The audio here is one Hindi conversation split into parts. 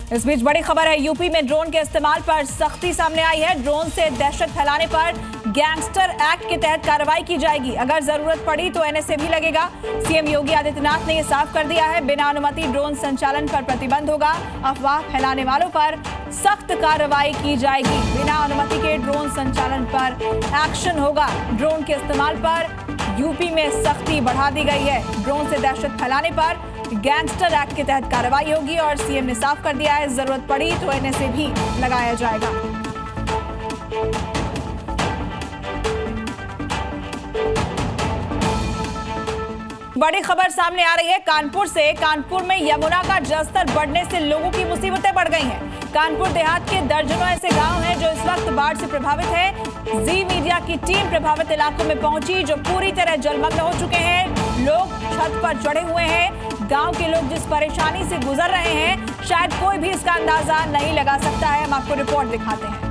इस बीच बड़ी खबर है, यूपी में ड्रोन के इस्तेमाल पर सख्ती सामने आई है। ड्रोन से दहशत फैलाने पर गैंगस्टर एक्ट के तहत कार्रवाई की जाएगी। अगर जरूरत पड़ी तो एनएसए भी लगेगा। सीएम योगी आदित्यनाथ ने यह साफ कर दिया है, बिना अनुमति ड्रोन संचालन पर प्रतिबंध होगा। अफवाह फैलाने वालों पर सख्त कार्रवाई की जाएगी। बिना अनुमति के ड्रोन संचालन पर एक्शन होगा। ड्रोन के इस्तेमाल पर यूपी में सख्ती बढ़ा दी गई है। ड्रोन से दहशत फैलाने पर गैंगस्टर एक्ट के तहत कार्रवाई होगी और सीएम ने साफ कर दिया है, जरूरत पड़ी तो एनएसए भी लगाया जाएगा। बड़ी खबर सामने आ रही है कानपुर से। कानपुर में यमुना का जलस्तर बढ़ने से लोगों की मुसीबतें बढ़ गई हैं। कानपुर देहात के दर्जनों ऐसे गांव हैं जो इस वक्त बाढ़ से प्रभावित है। जी मीडिया की टीम प्रभावित इलाकों में पहुंची, जो पूरी तरह जलमग्न हो चुके हैं। लोग छत पर चढ़े हुए हैं। गांव के लोग जिस परेशानी से गुजर रहे हैं, शायद कोई भी इसका अंदाजा नहीं लगा सकता है। हम आपको रिपोर्ट दिखाते हैं।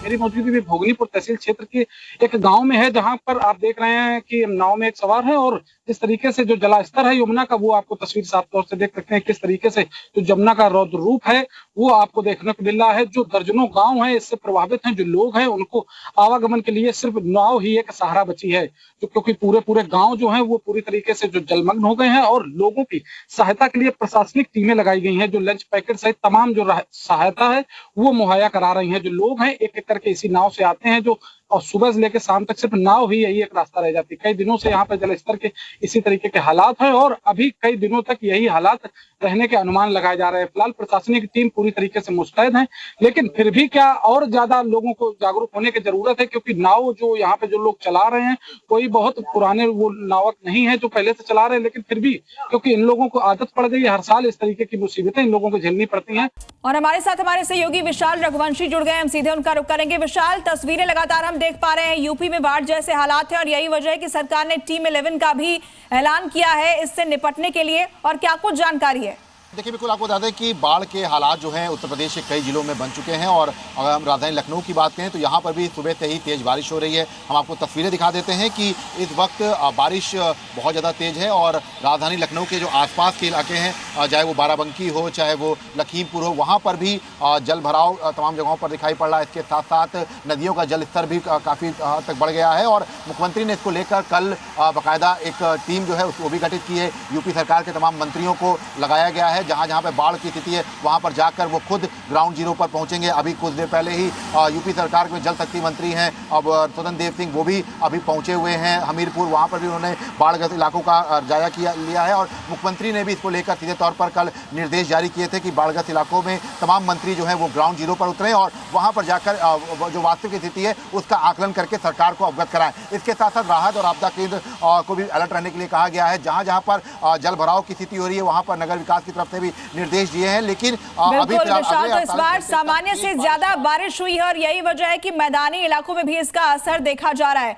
मेरी मौजूदगी भी भोगनीपुर तहसील क्षेत्र के एक गांव में है, जहां पर आप देख रहे हैं कि नाव में एक सवार है और जिस तरीके से जो जलास्तर है यमुना का, वो आपको तस्वीर साफ तौर से देख सकते हैं। किस तरीके से जो जमुना का रौद्र रूप है वो आपको देखने को मिल रहा है। जो दर्जनों गांव हैं इससे प्रभावित हैं, जो लोग हैं उनको आवागमन के लिए सिर्फ नाव ही एक सहारा बची है, क्योंकि पूरे गांव जो हैं वो पूरी तरीके से जो जलमग्न हो गए हैं। और लोगों की सहायता के लिए प्रशासनिक टीमें लगाई गई हैं, जो लंच पैकेट सहित तमाम जो सहायता है वो मुहैया करा रही है। जो लोग हैं एक एक करके इसी नाव से आते हैं, जो और सुबह से लेकर शाम तक सिर्फ नाव ही यही एक रास्ता रह जाती है। कई दिनों से यहाँ पर जलस्तर के इसी तरीके के हालात हैं और अभी कई दिनों तक यही हालात रहने के अनुमान लगाए जा रहे हैं। फिलहाल प्रशासनिक टीम पूरी तरीके से मुस्तैद है, लेकिन फिर भी क्या और ज्यादा लोगों को जागरूक होने की जरूरत है, क्योंकि नाव जो यहाँ पे जो लोग चला रहे हैं कोई बहुत पुराने वो नावक नहीं है जो पहले से चला रहे हैं, लेकिन फिर भी क्योंकि इन लोगों को आदत पड़ गई है, हर साल इस तरीके की मुसीबतें इन लोगों को झेलनी पड़ती है। और हमारे साथ हमारे सहयोगी विशाल रघुवंशी जुड़ गए, हम सीधे उनका रुख करेंगे। विशाल, तस्वीरें लगातार हम देख पा रहे हैं, यूपी में बाढ़ जैसे हालात हैं और यही वजह है कि सरकार ने टीम 11 का भी ऐलान किया है इससे निपटने के लिए, और क्या कुछ जानकारी है? देखिए, बिल्कुल आपको बता दें कि बाढ़ के हालात जो हैं उत्तर प्रदेश के कई जिलों में बन चुके हैं। और अगर हम राजधानी लखनऊ की बात करें तो यहाँ पर भी सुबह से ही तेज़ बारिश हो रही है। हम आपको तस्वीरें दिखा देते हैं कि इस वक्त बारिश बहुत ज़्यादा तेज़ है और राजधानी लखनऊ के जो आसपास के इलाके हैं, चाहे वो बाराबंकी हो चाहे वो लखीमपुर हो, वहाँ पर भी जल भराव तमाम जगहों पर दिखाई पड़ रहा है। इसके साथ साथ नदियों का जल स्तर भी काफ़ी हद तक बढ़ गया है और मुख्यमंत्री ने इसको लेकर कल बाकायदा एक टीम जो है उसको भी गठित की है। यूपी सरकार के तमाम मंत्रियों को लगाया गया है। जहां जहां पे बाढ़ की स्थिति है वहां पर जाकर वो खुद ग्राउंड जीरो पर पहुंचेंगे। अभी कुछ देर पहले ही यूपी सरकार के जल शक्ति मंत्री हैं अब स्वतंत्र देव सिंह, वो भी अभी पहुंचे हुए हैं हमीरपुर। वहां पर भी उन्होंने बाढ़ग्रस्त इलाकों का जायजा लिया है और मुख्यमंत्री ने भी इसको लेकर सीधे तौर पर कल निर्देश जारी किए थे कि बाढ़ग्रस्त इलाकों में तमाम मंत्री जो है वो ग्राउंड जीरो पर उतरें और वहां पर जाकर जो वास्तविक स्थिति है उसका आकलन करके सरकार को अवगत कराएं। इसके साथ साथ राहत और आपदा केंद्र को भी अलर्ट रहने के लिए कहा गया है। जहां जहां पर जल भराव की स्थिति हो रही है वहां पर नगर विकास की तरफ से भी निर्देश दिए हैं। लेकिन अभी तो इस बार सामान्य से ज्यादा बारिश हुई है और यही वजह है कि मैदानी इलाकों में भी इसका असर देखा जा रहा है।